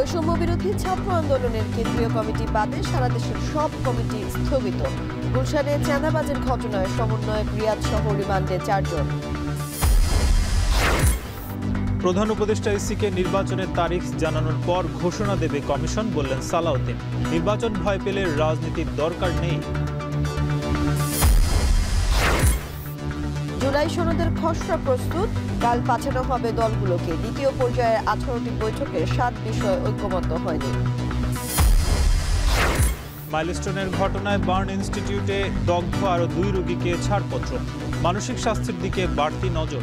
বৈষম্য বিরোধী ছাত্র আন্দোলনের কেন্দ্রীয় কমিটি বাদে সারা দেশের সব কমিটি স্থগিত। গুলশানে চাঁদাবাজের ঘটনায় সমন্বয়ক রিয়াদ সহ রিমান্ডে 4 জন। প্রধান উপদেষ্টা ইসিকে নির্বাচনের তারিখ জানানোর পর ঘোষণা দেবে কমিশন, বললেন সালাউদ্দিন। নির্বাচন ভয় পেলে রাজনীতির দরকার নেই। জুলাই সনদের খসড়া প্রস্তুত, কাল পাঠানো হবে দলগুলোকে। দ্বিতীয় পর্যায়ের 18টি বৈঠকে 7 বিষয় ঐক্যমত্য হয়নি। মাইলস্টোনের ঘটনায় বার্ন ইনস্টিটিউটে দগ্ধ আরও 2 রোগীকে ছাড়পত্র। মানসিক স্বাস্থ্যের দিকে বাড়তি নজর।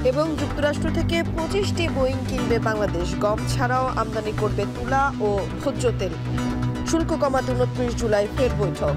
এবং যুক্তরাষ্ট্র থেকে 25টি বোয়িং কিনবে বাংলাদেশ। গম ছাড়াও আমদানি করবে তুলা ও ভোজ্য তেল। শুল্ক কমাতে 29 জুলাই ফের বৈঠক।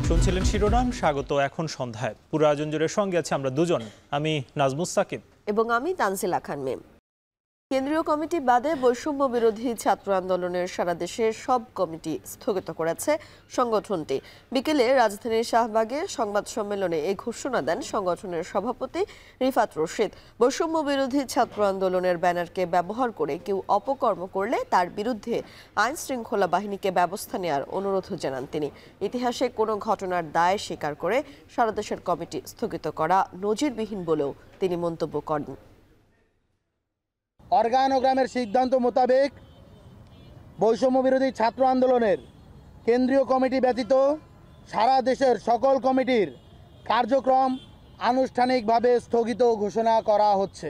শুনছিলেন শিরোনাম, স্বাগত এখন সন্ধ্যায়। পুরো আয়োজন জুড়ে সঙ্গে আছে আমরা দুজন, আমি নাজমুস সাকিব এবং আমি তানজিলা খান মেম। কেন্দ্রীয় কমিটি বাদে বৈষম্য বিরোধী ছাত্র আন্দোলনের সারা দেশের সব কমিটি স্থগিত করেছে সংগঠনটি। বিকেলে রাজধানীর শাহবাগে সংবাদ সম্মেলনে এই ঘোষণা দেন সংগঠনের সভাপতি রিফাত রশিদ। বৈষম্য বিরোধী ছাত্র আন্দোলনের ব্যানারকে ব্যবহার করে কেউ অপকর্ম করলে তার বিরুদ্ধে আইন শৃঙ্খলা বাহিনীকে ব্যবস্থা নেওয়ার অনুরোধ জানান তিনি। ইতিহাসে কোনো ঘটনার দায় স্বীকার করে সারা দেশের কমিটি স্থগিত করা নজিরবিহীন বলেও তিনি মন্তব্য করেন। অর্গানোগ্রামের সিদ্ধান্ত মোতাবেক বৈষম্য বিরোধী ছাত্র আন্দোলনের কেন্দ্রীয় কমিটি ব্যতীত সারা দেশের সকল কমিটির কার্যক্রম আনুষ্ঠানিকভাবে স্থগিত ঘোষণা করা হচ্ছে।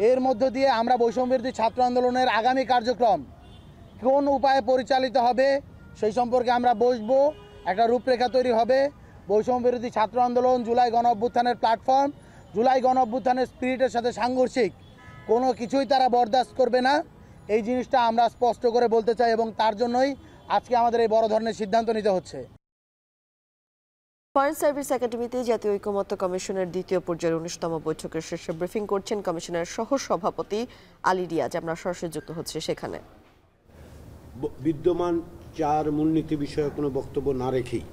এর মধ্য দিয়ে আমরা বৈষম্য বিরোধী ছাত্র আন্দোলনের আগামী কার্যক্রম কোন উপায়ে পরিচালিত হবে সেই সম্পর্কে আমরা বসবো, একটা রূপরেখা তৈরি হবে। বৈষম্য বিরোধী ছাত্র আন্দোলন জুলাই গণ অভ্যুত্থানের প্ল্যাটফর্ম, জুলাই গণ অভ্যুত্থানের স্পিরিটের সাথে সাংঘর্ষিক কোনো কিছুই তারা বরদাস্ত করবে না, এই জিনিসটা আমরা স্পষ্ট করে বলতে চাই এবং তার জন্যই আজকে আমাদের এই বড় ধরনের সিদ্ধান্ত নিতে হচ্ছে। ফরেন সার্ভিস একাডেমিতে জাতীয় ঐকমত্য কমিশনের দ্বিতীয় পর্যায়ের 19তম বৈঠকের শেষে ব্রিফিং করছেন কমিশনের সহ সভাপতি আলী রিয়াজ। আমরা সরাসরি যুক্ত হচ্ছে সেখানে। বিদ্যমান 4 মূলনীতি বিষয়ে কোনো বক্তব্য না রেখেই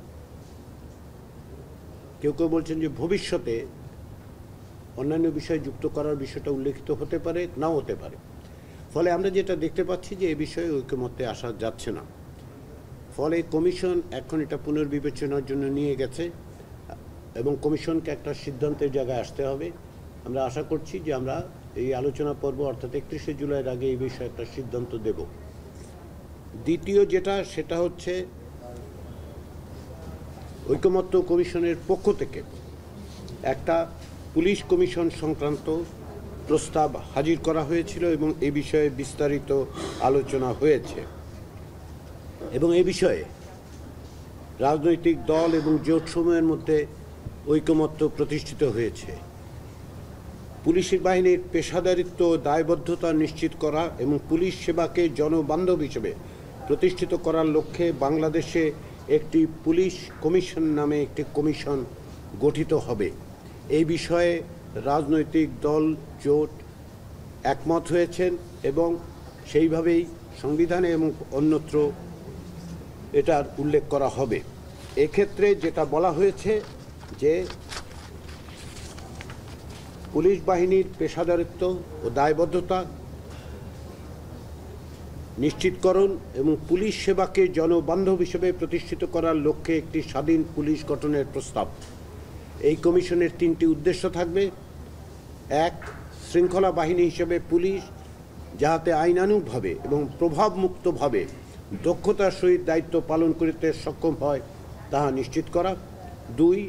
কেউ কেউ বলছেন যে ভবিষ্যতে অন্যান্য বিষয় যুক্ত করার বিষয়টা উল্লেখিত হতে পারে, নাও হতে পারে। ফলে আমরা যেটা দেখতে পাচ্ছি যে এ বিষয়ে ঐকমত্যে আসা যাচ্ছে না। ফলে কমিশন এখন এটা পুনর্বিবেচনার জন্য নিয়ে গেছে এবং কমিশনকে একটা সিদ্ধান্তের জায়গায় আসতে হবে। আমরা আশা করছি যে আমরা এই আলোচনা পর্ব অর্থাৎ 31শে জুলাইয়ের আগে এই বিষয়ে একটা সিদ্ধান্ত দেব। দ্বিতীয় যেটা, সেটা হচ্ছে ঐকমত্য কমিশনের পক্ষ থেকে একটা পুলিশ কমিশন সংক্রান্ত প্রস্তাব হাজির করা হয়েছিল এবং এ বিষয়ে বিস্তারিত আলোচনা হয়েছে এবং এ বিষয়ে রাজনৈতিক দল এবং জোটসমূহের মধ্যে ঐকমত্য প্রতিষ্ঠিত হয়েছে। পুলিশের বাহিনীর পেশাদারিত্ব, দায়বদ্ধতা নিশ্চিত করা এবং পুলিশ সেবাকে জনবান্ধব হিসেবে প্রতিষ্ঠিত করার লক্ষ্যে বাংলাদেশে একটি পুলিশ কমিশন নামে একটি কমিশন গঠিত হবে। এই বিষয়ে রাজনৈতিক দল জোট একমত হয়েছেন এবং সেইভাবেই সংবিধানে এবং অন্যত্র এটার উল্লেখ করা হবে। এক্ষেত্রে যেটা বলা হয়েছে যে পুলিশ বাহিনীর পেশাদারিত্ব ও দায়বদ্ধতা নিশ্চিতকরণ এবং পুলিশ সেবাকে জনবান্ধব হিসেবে প্রতিষ্ঠিত করার লক্ষ্যে একটি স্বাধীন পুলিশ গঠনের প্রস্তাব। এই কমিশনের 3টি উদ্দেশ্য থাকবে। 1, শৃঙ্খলা বাহিনী হিসেবে পুলিশ যাহাতে আইনানুগভাবে এবং প্রভাবমুক্তভাবে দক্ষতার সহিত দায়িত্ব পালন করিতে সক্ষম হয় তাহা নিশ্চিত করা। 2,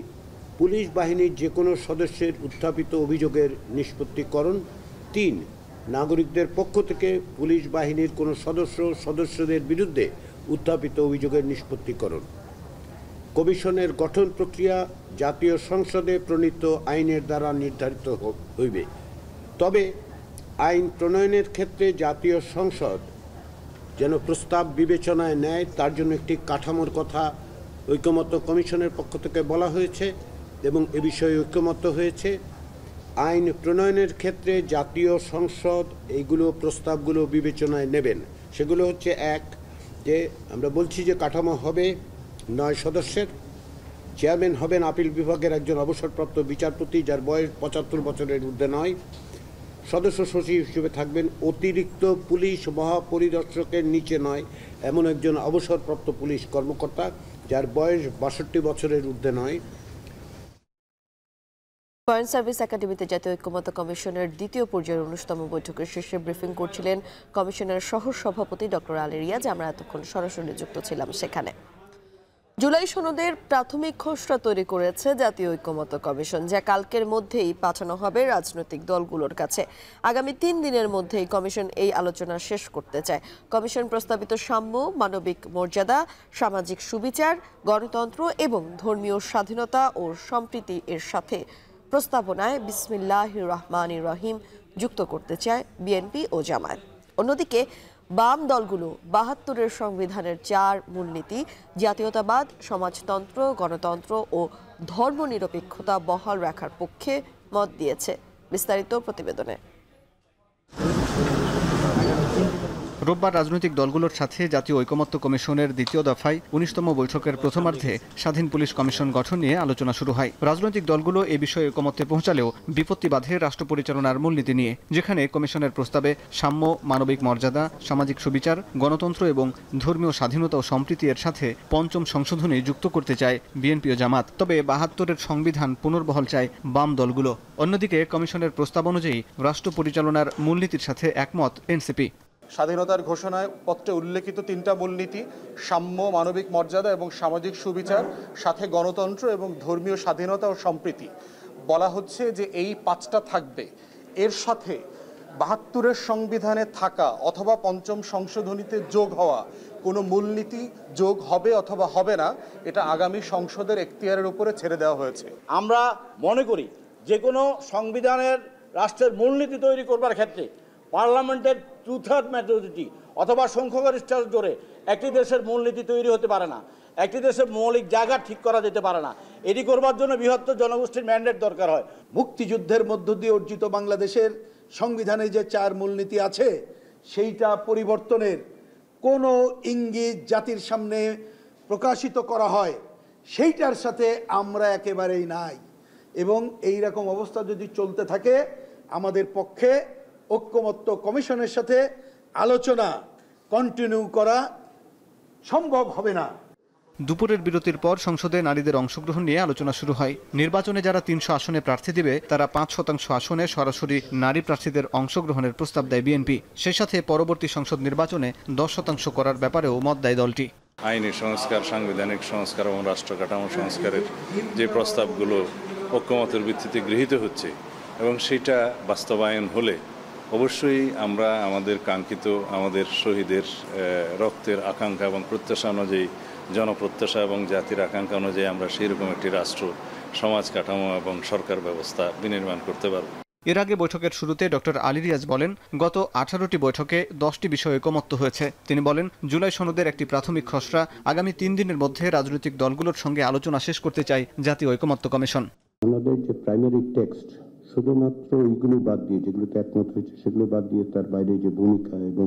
পুলিশ বাহিনীর যে কোনো সদস্যের উত্থাপিত অভিযোগের নিষ্পত্তিকরণ। 3, নাগরিকদের পক্ষ থেকে পুলিশ বাহিনীর কোনো সদস্যদের বিরুদ্ধে উত্থাপিত অভিযোগের নিষ্পত্তিকরণ। কমিশনের গঠন প্রক্রিয়া জাতীয় সংসদে প্রণীত আইনের দ্বারা নির্ধারিত হইবে। তবে আইন প্রণয়নের ক্ষেত্রে জাতীয় সংসদ যেন প্রস্তাব বিবেচনায় নেয় তার জন্য একটি কাঠামোর কথা ঐকমত্য কমিশনের পক্ষ থেকে বলা হয়েছে এবং এ বিষয়ে ঐকমত্য হয়েছে। আইন প্রণয়নের ক্ষেত্রে জাতীয় সংসদ এইগুলো প্রস্তাবগুলো বিবেচনায় নেবেন। সেগুলো হচ্ছে, এক, যে আমরা বলছি যে কাঠামো হবে 9 সদস্যের, চেয়ারম্যান হবেন আপিল বিভাগের একজন অবসরপ্রাপ্ত বিচারপতি যার বয়স 75 বছরের ঊর্ধ্বে নয়। সদস্য সচিব হিসেবে থাকবেন অতিরিক্ত পুলিশ মহাপরিদর্শকের নিচে নয় এমন একজন অবসরপ্রাপ্ত পুলিশ কর্মকর্তা যার বয়স 62 বছরের ঊর্ধ্বে নয়। ফরেন সার্ভিস একাডেমিতে জাতীয় ঐক্যমত্য কমিশনের দ্বিতীয় পর্যায়ের 19তম বৈঠকের শেষে ব্রিফিং করছিলেন কমিশনের সহ সভাপতি ডক্টর আলী রিয়াজ। আমরা এতক্ষণ সরাসরি যুক্ত ছিলাম সেখানে। জুলাই সনদের প্রাথমিক খসড়া তৈরি করেছে জাতীয় ঐক্যমত্য কমিশন, যা কালকের মধ্যেই পাঠানো হবে রাজনৈতিক দলগুলোর কাছে। আগামী 3 দিনের মধ্যেই কমিশন এই আলোচনা শেষ করতে চায়। কমিশন প্রস্তাবিত সাম্য, মানবিক মর্যাদা, সামাজিক সুবিচার, গণতন্ত্র এবং ধর্মীয় স্বাধীনতা ও সম্প্রীতি এর সাথে প্রস্তাবনায় বিসমিল্লাহির রহমানির রহিম যুক্ত করতে চায় বিএনপি ও জামায়াত। অন্যদিকে বাম দলগুলো 72-এর সংবিধানের 4 মূলনীতি জাতীয়তাবাদ, সমাজতন্ত্র, গণতন্ত্র ও ধর্মনিরপেক্ষতা বহাল রাখার পক্ষে মত দিয়েছে। বিস্তারিত প্রতিবেদনে। রোববার রাজনৈতিক দলগুলোর সাথে জাতীয় ঐকমত্য কমিশনের দ্বিতীয় দফায় 19তম বৈঠকের প্রথমার্ধে স্বাধীন পুলিশ কমিশন গঠন নিয়ে আলোচনা শুরু হয়। রাজনৈতিক দলগুলো এ বিষয়ে ঐকমত্যে পৌঁছালেও বিপত্তি বাধে রাষ্ট্র পরিচালনার মূলনীতি নিয়ে, যেখানে কমিশনের প্রস্তাবে সাম্য, মানবিক মর্যাদা, সামাজিক সুবিচার, গণতন্ত্র এবং ধর্মীয় স্বাধীনতা ও সম্প্রীতি এর সাথে 5ম সংশোধনী যুক্ত করতে চায় বিএনপি ও জামাত। তবে 72-এর সংবিধান পুনর্বহাল চায় বাম দলগুলো। অন্যদিকে কমিশনের প্রস্তাব অনুযায়ী রাষ্ট্র পরিচালনার মূলনীতির সাথে একমত এনসিপি। স্বাধীনতার ঘোষণায় পত্রে উল্লেখিত 3টা মূলনীতি সাম্য, মানবিক মর্যাদা এবং সামাজিক সুবিচার, সাথে গণতন্ত্র এবং ধর্মীয় স্বাধীনতা ও সম্প্রীতি বলা হচ্ছে যে এই 5টা থাকবে। এর সাথে 72-এর সংবিধানে থাকা অথবা 5ম সংশোধনীতে যোগ হওয়া কোনো মূলনীতি যোগ হবে অথবা হবে না, এটা আগামী সংসদের এখতিয়ারের উপরে ছেড়ে দেওয়া হয়েছে। আমরা মনে করি যে কোনো সংবিধানের রাষ্ট্রের মূলনীতি তৈরি করবার ক্ষেত্রে পার্লামেন্টের 2/3 মেজরিটি অথবা সংখ্যাগরিষ্ঠতার জোরে একটি দেশের মূলনীতি তৈরি হতে পারে না, একটি দেশের মৌলিক জায়গা ঠিক করা যেতে পারে না। এটি করবার জন্য বৃহত্তর জনগোষ্ঠীর ম্যান্ডেট দরকার হয়। মুক্তিযুদ্ধের মধ্য দিয়ে অর্জিত বাংলাদেশের সংবিধানে যে 4 মূলনীতি আছে সেইটা পরিবর্তনের কোনো ইঙ্গিত জাতির সামনে প্রকাশিত করা হয়, সেইটার সাথে আমরা একেবারেই নাই। এবং এই রকম অবস্থা যদি চলতে থাকে আমাদের পক্ষে ঐক্যমত্য কমিশনের সাথে আলোচনা কন্টিনিউ করা সম্ভব হবে না। দুপুরের বিরতির পর সংসদে নারীদের অংশগ্রহণ নিয়ে আলোচনা শুরু হয়। নির্বাচনে যারা 300 আসনে প্রার্থী দিবে তারা 5% আসনে সরাসরি নারী প্রার্থীদের অংশগ্রহণের প্রস্তাব দেয় বিএনপি। সেই সাথে পরবর্তী সংসদ নির্বাচনে 10% করার ব্যাপারেও মত দেয় দলটি। আইনি সংস্কার, সাংবিধানিক সংস্কার এবং রাষ্ট্র কাঠামো সংস্কারের যে প্রস্তাবগুলো ঐক্যমতের ভিত্তিতে গৃহীত হচ্ছে এবং সেটা বাস্তবায়ন হলে অবশ্যই আমরা আমাদের কাঙ্ক্ষিত, আমাদের শহীদের রক্তের আকাঙ্ক্ষা এবং প্রত্যাশা অনুযায়ী, জনপ্রত্যাশা এবং জাতির আকাঙ্ক্ষা অনুযায়ী আমরা সেইরকম একটি রাষ্ট্র, সমাজ কাঠামো এবং সরকার ব্যবস্থা বিনির্মাণ করতে পারব। এর আগে বৈঠকের শুরুতে ডক্টর আলী রিয়াজ বলেন, গত 18টি বৈঠকে 10টি বিষয়ে ঐকমত্য হয়েছে। তিনি বলেন, জুলাই সনদের একটি প্রাথমিক খসড়া আগামী 3 দিনের মধ্যে রাজনৈতিক দলগুলোর সঙ্গে আলোচনা শেষ করতে চায় জাতীয় ঐকমত্য কমিশন। আমাদের যে প্রাইমারি টেক্সট শুধুমাত্র ওইগুলো বাদ দিয়ে, যেগুলোতে একমত হয়েছে সেগুলো বাদ দিয়ে, তার বাইরে যে ভূমিকা এবং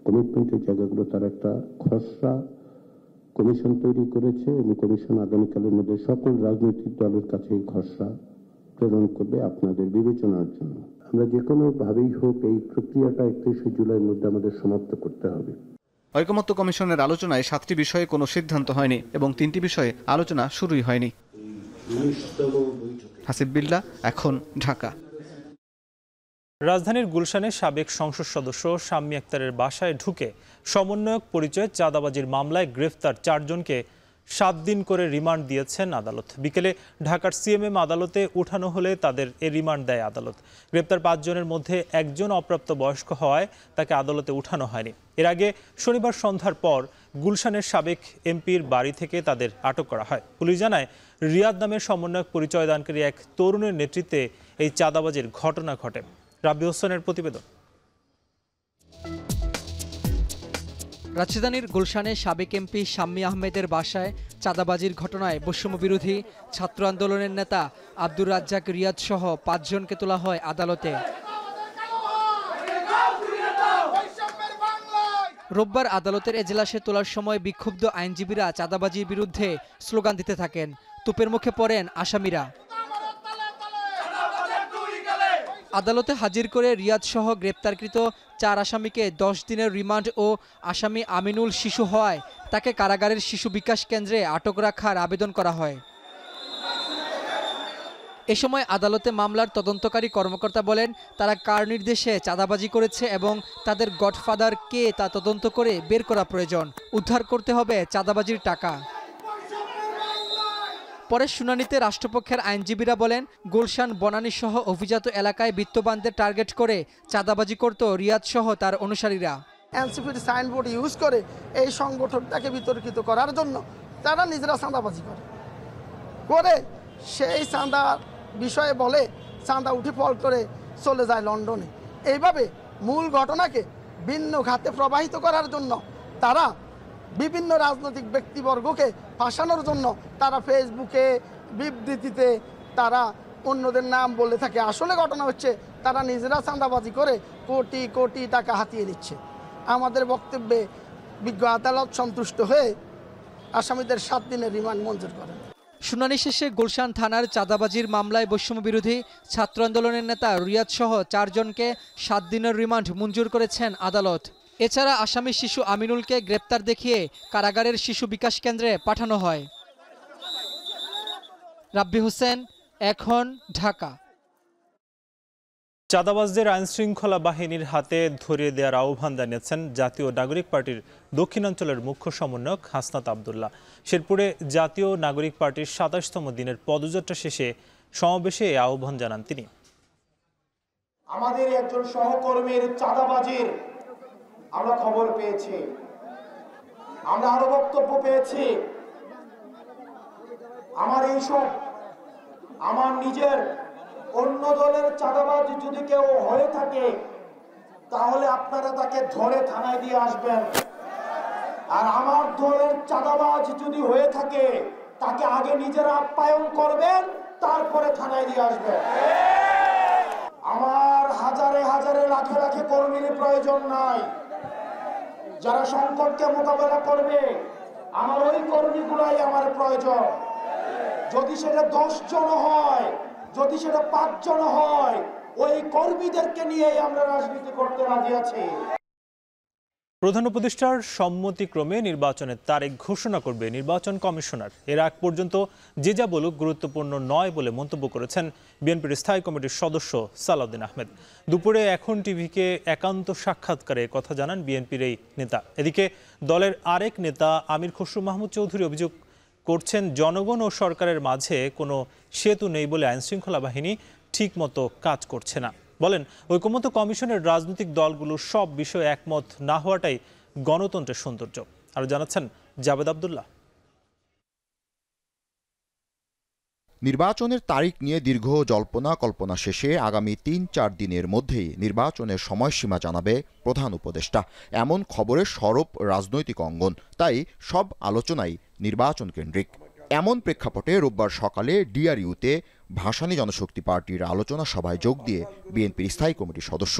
কমিটমেন্টের জায়গাগুলো, তার একটা খসড়া কমিশন তৈরি করেছে এবং কমিশন আগামীকালের মধ্যে সকল রাজনৈতিক দলের কাছে এই খসড়া প্রেরণ করবে আপনাদের বিবেচনার জন্য। আমরা যে কোনো ভাবেই হোক এই প্রক্রিয়াটা 31শে জুলাইয়ের মধ্যে আমাদের সমাপ্ত করতে হবে। ঐকমত্য কমিশনের আলোচনায় 7টি বিষয়ে কোনো সিদ্ধান্ত হয়নি এবং 3টি বিষয়ে আলোচনা শুরুই হয়নি। হাসিব বিল্লাহ, এখন, ঢাকা। রাজধানীর গুলশানে সাবেক সংসদ সদস্য শাম্মী আক্তারের বাসায় ঢুকে সমন্বয়ক পরিচয়ে চাঁদাবাজির মামলায় গ্রেফতার 4 জনকে 7 দিন করে রিমান্ড দিয়েছেন আদালত। বিকেলে ঢাকার সিএমএম আদালতে উঠানো হলে তাদের এ রিমান্ড দেয় আদালত। গ্রেপ্তার 5 জনের মধ্যে একজন অপ্রাপ্ত বয়স্ক হওয়ায় তাকে আদালতে উঠানো হয়নি। এর আগে শনিবার সন্ধ্যার পর গুলশানের সাবেক এমপির বাড়ি থেকে তাদের আটক করা হয়। পুলিশ জানায়, রিয়াদ নামের সমন্বয়ক পরিচয়দানকারী এক তরুণের নেতৃত্বে এই চাঁদাবাজির ঘটনা ঘটে। রাব্বি হোসেনের প্রতিবেদন। রাজধানীর গুলশানে সাবেক এমপি শাম্মী আহমেদের বাসায় চাঁদাবাজির ঘটনায় বৈষম্যবিরোধী ছাত্র আন্দোলনের নেতা আব্দুর রাজ্জাক রিয়াদ সহ ৫ জনকে তোলা হয় আদালতে। রোববার আদালতের এজলাসে তোলার সময় বিক্ষুব্ধ আইনজীবীরা চাঁদাবাজির বিরুদ্ধে স্লোগান দিতে থাকেন। তোপের মুখে পড়েন আসামিরা। আদালতে হাজির করে রিয়াদ সহ গ্রেপ্তারকৃত 4 আসামিকে 10 দিনের রিমান্ড ও আসামি আমিনুল শিশু হওয়ায় তাকে কারাগারের শিশু বিকাশ কেন্দ্রে আটক রাখার আবেদন করা হয়। এ সময় আদালতে মামলার তদন্তকারী কর্মকর্তা বলেন, তারা কার নির্দেশে চাঁদাবাজি করেছে এবং তাদের গডফাদার কে তা তদন্ত করে বের করা প্রয়োজন। উদ্ধার করতে হবে চাঁদাবাজির টাকা। পরে শুনানিতে রাষ্ট্রপক্ষের আইনজীবীরা বলেন, গুলশান বনানী সহ অভিজাত এলাকায় বিত্তবানদের টার্গেট করে চাঁদাবাজি করত রিয়াদ সহ তার অনুসারীরা। এনসিপির সাইনবোর্ড ইউজ করে এই সংগঠনটাকে বিতর্কিত করার জন্য তারা নিজেরা চাঁদাবাজি করে সেই চাঁদার বিষয়ে বলে চাঁদা উঠে ফল করে চলে যায় লন্ডনে। এইভাবে মূল ঘটনাকে ভিন্ন খাতে প্রবাহিত করার জন্য তারা বিভিন্ন রাজনৈতিক ব্যক্তিবর্গকে ফাঁসানোর জন্য তারা ফেসবুকে বিবৃতিতে তারা অন্যদের নাম বলে থাকে। আসলে ঘটনা হচ্ছে তারা নিজেরা চাঁদাবাজি করে কোটি কোটি টাকা হাতিয়ে নিচ্ছে। আমাদের বক্তব্যে বিজ্ঞ আদালত সন্তুষ্ট হয়ে আসামিদের 7 দিনের রিমান্ড মঞ্জুর করেন। শুনানি শেষে গুলশান থানার চাঁদাবাজির মামলায় বৈষম্যবিরোধী ছাত্র আন্দোলনের নেতা রিয়াদ সহ 4 জনকে 7 দিনের রিমান্ড মঞ্জুর করেছেন আদালত। এছাড়া আসামি শিশু আমিনুলকে গ্রেপ্তার দেখিয়ে কারাগারের শিশু বিকাশ কেন্দ্রে পাঠানো হয়। রাব্বি হোসেন, এখন, ঢাকা। চাঁদাবাজদের আইনশৃঙ্খলা বাহিনীর হাতে ধরিয়ে দেওয়ার আহ্বান জানিয়েছেন জাতীয় নাগরিক পার্টির দক্ষিণাঞ্চলের মুখ্য সমন্বয়ক হাসনাত আবদুল্লাহ। শেরপুরে জাতীয় নাগরিক পার্টির 27তম দিনের পদযাত্রা শেষে সমাবেশে এই আহ্বান জানান তিনি। আমাদের একজন সহকর্মীর চাঁদাবাজির আমরা খবর পেয়েছি, আমরা আরো বক্তব্য পেয়েছি। আমার নিজের অন্য দলের চাঁদাবাজ যদি কেউ হয়ে থাকে তাহলে আপনারা তাকে ধরে থানায় দিয়ে আসবেন, আর আমার দলের চাঁদাবাজ যদি হয়ে থাকে তাকে আগে নিজেরা আপ্যায়ন করবেন, তারপরে থানায় দিয়ে আসবেন। আমার হাজারে হাজারে লাখে লাখে কর্মীর প্রয়োজন নাই। যারা সংকটকে মোকাবেলা করবে আমার ওই কর্মীগুলাই আমার প্রয়োজন। যদি সেটা 10 জন হয়, যদি সেটা 5 জন হয়, ওই কর্মীদেরকে নিয়েই আমরা রাজনীতি করতে রাজি আছি। প্রধান উপদেষ্টার সম্মতিক্রমে নির্বাচনের তারিখ ঘোষণা করবে নির্বাচন কমিশনার। এর আগ পর্যন্ত যে যা বলুক গুরুত্বপূর্ণ নয় বলে মন্তব্য করেছেন বিএনপির স্থায়ী কমিটির সদস্য সালাউদ্দিন আহমেদ। দুপুরে এখন টিভিকে একান্ত সাক্ষাৎকারে কথা জানান বিএনপির এই নেতা। এদিকে দলের আরেক নেতা আমির খসরু মাহমুদ চৌধুরী অভিযোগ করছেন, জনগণ ও সরকারের মাঝে কোনো সেতু নেই বলে আইনশৃঙ্খলা বাহিনী ঠিকমতো কাজ করছে না। বলেন, ঐকমত্য কমিশনের রাজনৈতিক দলগুলো সব বিষয়ে একমত না হওয়াটাই গণতন্ত্রের সৌন্দর্য। আর জানাচ্ছেন জাবেদ আব্দুল্লাহ। নির্বাচনের তারিখ নিয়ে দীর্ঘ জল্পনা কল্পনা শেষে আগামী ৩-৪ দিনের মধ্যেই নির্বাচনের সময়সীমা জানাবে প্রধান উপদেষ্টা, এমন খবরের সরব রাজনৈতিক অঙ্গন। তাই সব আলোচনাই নির্বাচন কেন্দ্রিক। এমন প্রেক্ষাপটে রোববার সকালে ডিআরইউতে ভাসানী জনশক্তি পার্টির আলোচনা সভায় যোগ দিয়ে বিএনপির স্থায়ী কমিটির সদস্য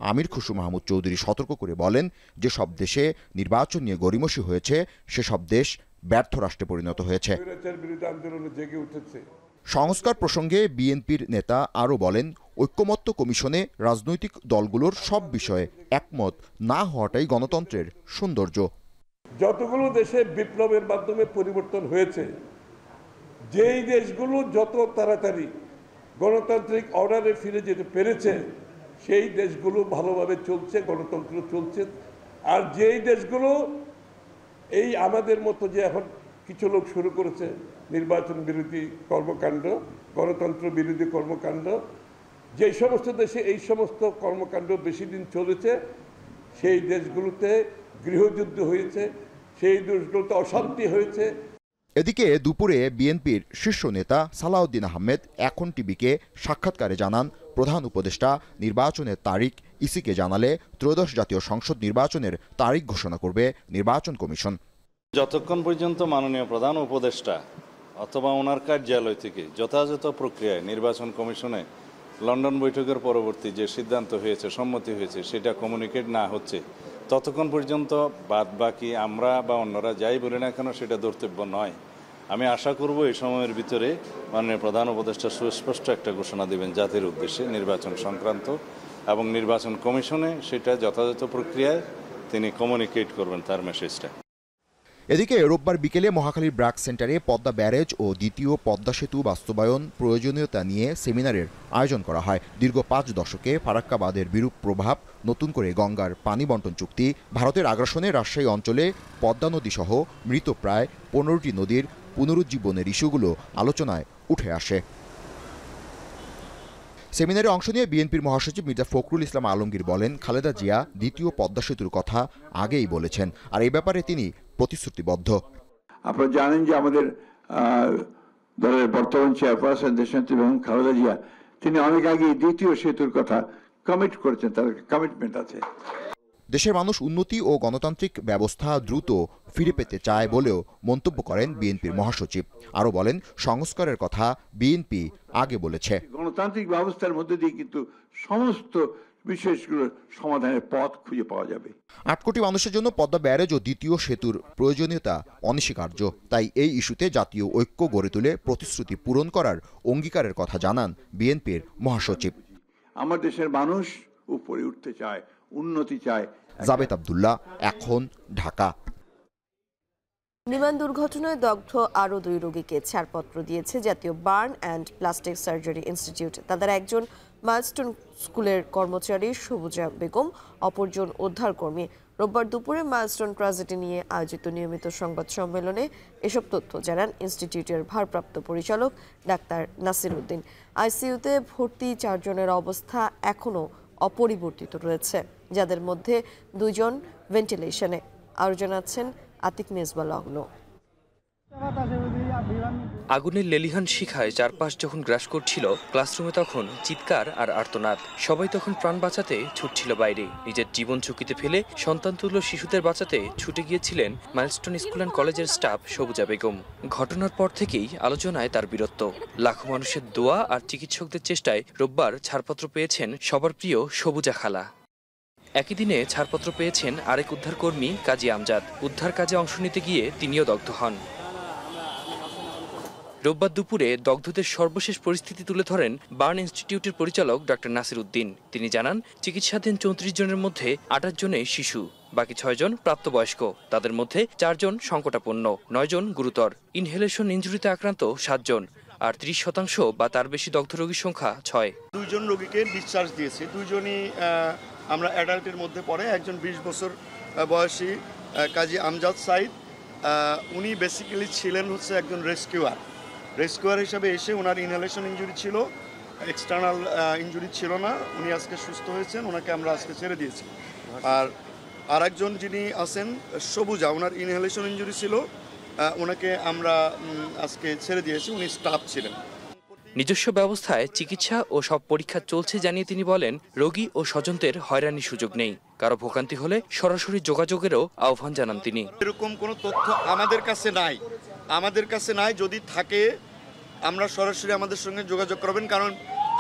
আমির খসরু মাহমুদ চৌধুরী সতর্ক করে বলেন, যে সব দেশে নির্বাচন নিয়ে গড়িমসি হয়েছে সেসব দেশ ব্যর্থ রাষ্ট্রে পরিণত হয়েছে। সংস্কার প্রসঙ্গে বিএনপির নেতা আরও বলেন, ঐকমত্য কমিশনে রাজনৈতিক দলগুলোর সব বিষয়ে একমত না হওয়াটাই গণতন্ত্রের সৌন্দর্য। যতগুলো দেশে বিপ্লবের মাধ্যমে পরিবর্তন হয়েছে, যেই দেশগুলো যত তাড়াতাড়ি গণতান্ত্রিক অর্ডারে ফিরে যেতে পেরেছে সেই দেশগুলো ভালোভাবে চলছে, গণতন্ত্র চলছে। আর যেই দেশগুলো এই আমাদের মতো যে এখন কিছু লোক শুরু করেছে নির্বাচন বিরোধী কর্মকাণ্ড, গণতন্ত্র বিরোধী কর্মকাণ্ড, যেই সমস্ত দেশে এই সমস্ত কর্মকাণ্ড বেশি দিন চলেছে সেই দেশগুলোতে গৃহযুদ্ধ হয়েছে, সেই দেশগুলোতে অশান্তি হয়েছে। এদিকে দুপুরে বিএনপির শীর্ষ নেতা সালাউদ্দিন আহমেদ এখন টিভিকে সাক্ষাৎকারে জানান, প্রধান উপদেষ্টা নির্বাচনের তারিখ ইসিকে জানালে ত্রয়োদশ জাতীয় সংসদ নির্বাচনের তারিখ ঘোষণা করবে নির্বাচন কমিশন। যতক্ষণ পর্যন্ত মাননীয় প্রধান উপদেষ্টা অথবা ওনার কার্যালয় থেকে যথাযথ প্রক্রিয়ায় নির্বাচন কমিশনে লন্ডন বৈঠকের পরবর্তী যে সিদ্ধান্ত হয়েছে, সম্মতি হয়েছে, সেটা কমিউনিকেট না হচ্ছে, ততক্ষণ পর্যন্ত বাদবাকি আমরা বা অন্যরা যাই বলি না কেন সেটা ধর্তব্য নয়। আমি আশা করব এই সময়ের ভিতরে মাননীয় প্রধান উপদেষ্টা সুস্পষ্ট একটা ঘোষণা দেবেন জাতির উদ্দেশ্যে নির্বাচন সংক্রান্ত, এবং নির্বাচন কমিশনে সেটা যথাযথ প্রক্রিয়ায় তিনি কমিউনিকেট করবেন তার মেসেজটা। এদিকে রোববার বিকেলে মহাখালীর ব্র্যাক সেন্টারে পদ্মা ব্যারেজ ও দ্বিতীয় পদ্মা সেতু বাস্তবায়ন প্রয়োজনীয়তা নিয়ে সেমিনারের আয়োজন করা হয়। দীর্ঘ 5 দশকে ফারাক্কা বাঁধের বিরূপ প্রভাব, নতুন করে গঙ্গার পানি বন্টন চুক্তি, ভারতের আগ্রাসনে রাজশাহী অঞ্চলে পদ্মা নদী সহ মৃত প্রায় 15টি নদীর পুনরুজ্জীবনের ইস্যুগুলো আলোচনায় উঠে আসে। সেমিনারে অংশ নিয়ে বিএনপির মহাসচিব মির্জা ফখরুল ইসলাম আলমগীর বলেন, খালেদা জিয়া দ্বিতীয় পদ্মা সেতুর কথা আগেই বলেছেন, আর এই ব্যাপারে তিনি প্রতিশ্রুতিবদ্ধ। আপনারা জানেন যে আমাদের দলের বর্তমান চেয়ারপারসন দেশনেত্রী বেগম খালেদা জিয়া তিনি অনেক আগে দ্বিতীয় সেতুর কথা কমিট করেছেন, তার কমিটমেন্ট আছে। দেশের মানুষ উন্নতি ও গণতান্ত্রিক ব্যবস্থা দ্রুত ফিরে পেতে চায় বলেও মন্তব্য করেন বিএনপির মহাসচিব। আরও বলেন, সংস্কারের কথা বিএনপি আগে বলেছে। গণতান্ত্রিক ব্যবস্থার মধ্যে দিয়ে কিন্তু সমস্ত বিষয়গুলোর সমাধানের পথ খুঁজে পাওয়া যাবে। 8 কোটি মানুষের জন্য পদ্মা ব্যারেজ ও দ্বিতীয় সেতুর প্রয়োজনীয়তা অনস্বীকার্য। তাই এই ইস্যুতে জাতীয় ঐক্য গড়ে তুলে প্রতিশ্রুতি পূরণ করার অঙ্গীকারের কথা জানান বিএনপির মহাসচিব। আমার দেশের মানুষ উপরে উঠতে চায়, উন্নতি চায়। জাবেদ আব্দুল্লাহ, এখন, ঢাকা। বিমান দুর্ঘটনায় দগ্ধ আরও 2 রোগীকে ছাড়পত্র দিয়েছে জাতীয় burn and plastic surgery institute. তাদের একজন মাইলস্টোন স্কুলের কর্মচারী সবুজা বেগম, অপরজন উদ্ধারকর্মী। রোববার দুপুরে মাইলস্টোন ট্র্যাজেডি নিয়ে আয়োজিত নিয়মিত সংবাদ সম্মেলনে এসব তথ্য জানান ইনস্টিটিউটের ভারপ্রাপ্ত পরিচালক ডাক্তার নাসির উদ্দিন। আইসিইউতে ভর্তি 4 জনের অবস্থা এখনও অপরিবর্তিত রয়েছে, যাদের মধ্যে 2 জন ভেন্টিলেশনে। আরও জানাচ্ছেন আতিক মেজবা লগ্ন। আগুনের লেলিহান শিখায় চারপাশ যখন গ্রাস করছিল, ক্লাসরুমে তখন চিৎকার আর আর্তনাদ। সবাই তখন প্রাণ বাঁচাতে ছুটছিল বাইরে। নিজের জীবন ঝুঁকিতে ফেলে সন্তানতুল্য শিশুদের বাঁচাতে ছুটে গিয়েছিলেন মাইলস্টোন স্কুল অ্যান্ড কলেজের স্টাফ সবুজা বেগম। ঘটনার পর থেকেই আলোচনায় তার বীরত্ব। লাখো মানুষের দোয়া আর চিকিৎসকদের চেষ্টায় রোববার ছাড়পত্র পেয়েছেন সবার প্রিয় সবুজা খালা। একই দিনে ছাড়পত্র পেয়েছেন আরেক উদ্ধারকর্মী কাজী আমজাদ। উদ্ধার কাজে অংশ নিতে গিয়ে তিনিও দগ্ধ হন। রোববার দুপুরে দগ্ধদের সর্বশেষ পরিস্থিতি তুলে ধরেন বার্ন ইনস্টিটিউটের পরিচালক ডক্টর নাসির উদ্দিন। তিনি জানান, চিকিৎসাধীন 34 জনের মধ্যে 28 জনে শিশু, বাকি 6 জন প্রাপ্তবয়স্ক। তাদের মধ্যে 4 জন সংকটাপন্ন, 9 জন গুরুতর। ইনহেলেশন ইনজুরিতে আক্রান্ত 7 জন, আর 30% বা তার বেশি দগ্ধ রোগীর সংখ্যা 6। 2 জন রোগীকে ডিসচার্জ দিয়েছি। 2 জনই আমরা অ্যাডাল্টের মধ্যে পড়ে। একজন 20 বছর বয়সী কাজী আমজাদ সাইদ, উনি বেসিক্যালি ছিলেন হচ্ছে একজন রেস্কিউয়ার হিসাবে এসে ওনার ইনহেলেশন ইনজুরি ছিল, এক্সটার্নাল ইনজুরি ছিল না। উনি আজকে সুস্থ হয়েছেন, ওনাকে আমরা আজকে ছেড়ে দিয়েছি। আর একজন যিনি আছেন সবুজা, ওনার ইনহেলেশন ইনজুরি ছিল, ওনাকে আমরা আজকে ছেড়ে দিয়েছি। উনি স্টাফ ছিলেন। নিজস্ব ব্যবস্থায় চিকিৎসা ও সব পরীক্ষা চলছে জানিয়ে তিনি বলেন, রোগী ও স্বজনদের হয়রানির সুযোগ নেই। কারো ভোগান্তি হলে সরাসরি যোগাযোগেরও আহ্বান জানান তিনি। এরকম কোনো তথ্য আমাদের কাছে নাই। যদি থাকে আমরা সরাসরি আমাদের সঙ্গে যোগাযোগ করবেন, কারণ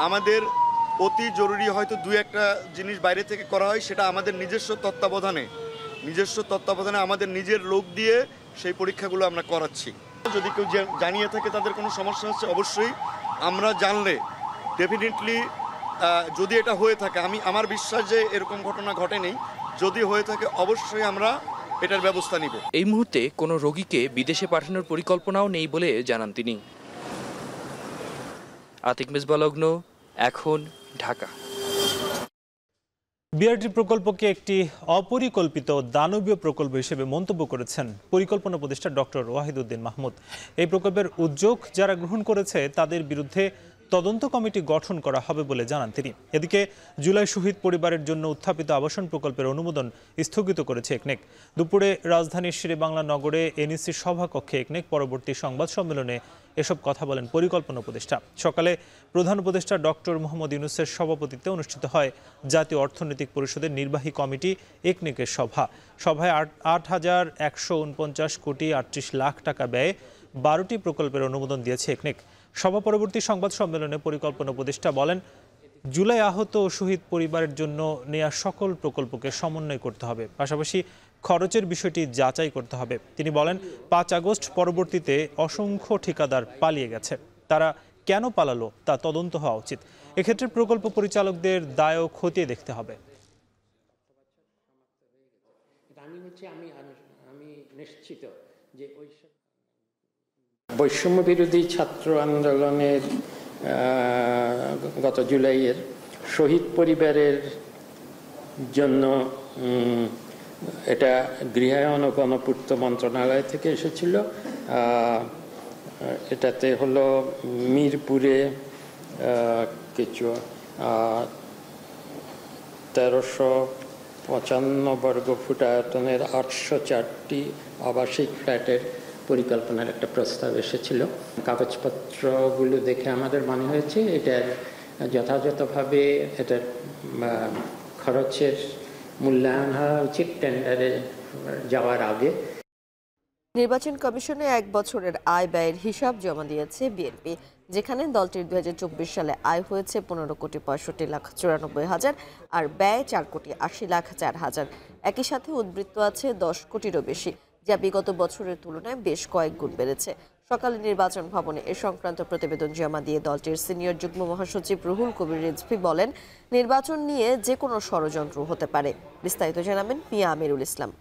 আমাদের অতি জরুরি হয়তো 2-1টা জিনিস বাইরে থেকে করা হয়, সেটা আমাদের নিজস্ব তত্ত্বাবধানে আমাদের নিজের লোক দিয়ে সেই পরীক্ষাগুলো আমরা করাচ্ছি। যদি কেউ জানিয়ে থাকে তাদের কোনো সমস্যা হচ্ছে, অবশ্যই আমরা জানলে ডেফিনেটলি, যদি এটা হয়ে থাকে, আমার বিশ্বাস যে এরকম ঘটনা ঘটেনি, যদি হয়ে থাকে অবশ্যই আমরা এটার ব্যবস্থা নিব। এই মুহূর্তে কোনো রোগীকে বিদেশে পাঠানোর পরিকল্পনাও নেই বলে জানান তিনি। আতিক মেজবা লগ্ন, এখন, ঢাকা। বিআরটি প্রকল্পকে একটি অপরিকল্পিত দানবীয় প্রকল্প হিসেবে মন্তব্য করেছেন পরিকল্পনা উপদেষ্টা ডক্টর ওয়াহিদুদ্দিন মাহমুদ। এই প্রকল্পের উদ্যোগ যারা গ্রহণ করেছে তাদের বিরুদ্ধে তদন্ত কমিটি গঠন করা হবে বলে জানান তিনি। এদিকে জুলাই শহীদ পরিবারের জন্য উত্থাপিত আবাসন প্রকল্পের অনুমোদন স্থগিত করেছে একনেক। দুপুরে রাজধানীর শেরেবাংলা নগরে এনইসির সভাকক্ষে একনেক পরবর্তী সংবাদ সম্মেলনে এসব কথা বলেন পরিকল্পনা উপদেষ্টা। সকালে প্রধান উপদেষ্টা ডক্টর মোহাম্মদ ইউনূসের সভাপতিত্বে অনুষ্ঠিত হয় জাতীয় অর্থনৈতিক পরিষদের নির্বাহী কমিটি একনেকের সভায় ৮,১৪৯ কোটি ৩৮ লাখ টাকা ব্যয়ে ১২টি প্রকল্পের অনুমোদন দিয়েছে একনেক। সভা পরবর্তী সংবাদ সম্মেলনে পরিকল্পনা উপদেষ্টা বলেন, জুলাই আহত ও শহীদ পরিবারের জন্য নেয়া সকল প্রকল্পকে সমন্বয় করতে হবে, পাশাপাশি খরচের বিষয়টি যাচাই করতে হবে। তিনি বলেন, ৫ আগস্ট পরবর্তীতে অসংখ্য ঠিকাদার পালিয়ে গেছে, তারা কেন পালালো তা তদন্ত হওয়া উচিত। এক্ষেত্রে প্রকল্প পরিচালকদের দায়ও খতিয়ে দেখতে হবে। আমি নিশ্চিত যে বৈষম্য বিরোধী ছাত্র আন্দোলনের গত জুলাইয়ের শহীদ পরিবারের জন্য এটা গৃহায়ন ও গণপূর্ত মন্ত্রণালয় থেকে এসেছিল। এটাতে হলো মিরপুরে কিছু ১৩৫৫ বর্গফুট আয়তনের ৮০৪টি আবাসিক ফ্ল্যাটের পরিকল্পনার একটা প্রস্তাব এসেছিল। কাগজপত্রগুলো দেখে আমাদের মনে হয়েছে এটার যথাযথভাবে এটার খরচের মূল্যায়ন হওয়া উচিত টেন্ডারে যাওয়ার আগে। নির্বাচন কমিশনে ১ বছরের আয় ব্যয়ের হিসাব জমা দিয়েছে বিএনপি, যেখানে দলটির ২০২৪ সালে আয় হয়েছে ১৫ কোটি ৬৫ লাখ ৯৪ হাজার আর ব্যয় ৪ কোটি ৮০ লাখ ৪ হাজার। একই সাথে উদ্বৃত্ত আছে ১০ কোটিরও বেশি, যা বিগত বছরের তুলনায় বেশ কয়েক গুণ বেড়েছে। সকালে নির্বাচন ভবনে এ সংক্রান্ত প্রতিবেদন জমা দিয়ে দলটির সিনিয়র যুগ্ম মহাসচিব রুহুল কবির রিজভী বলেন, নির্বাচন নিয়ে যে কোনো ষড়যন্ত্র হতে পারে। বিস্তারিত জানাবেন মিয়া আমিরুল ইসলাম।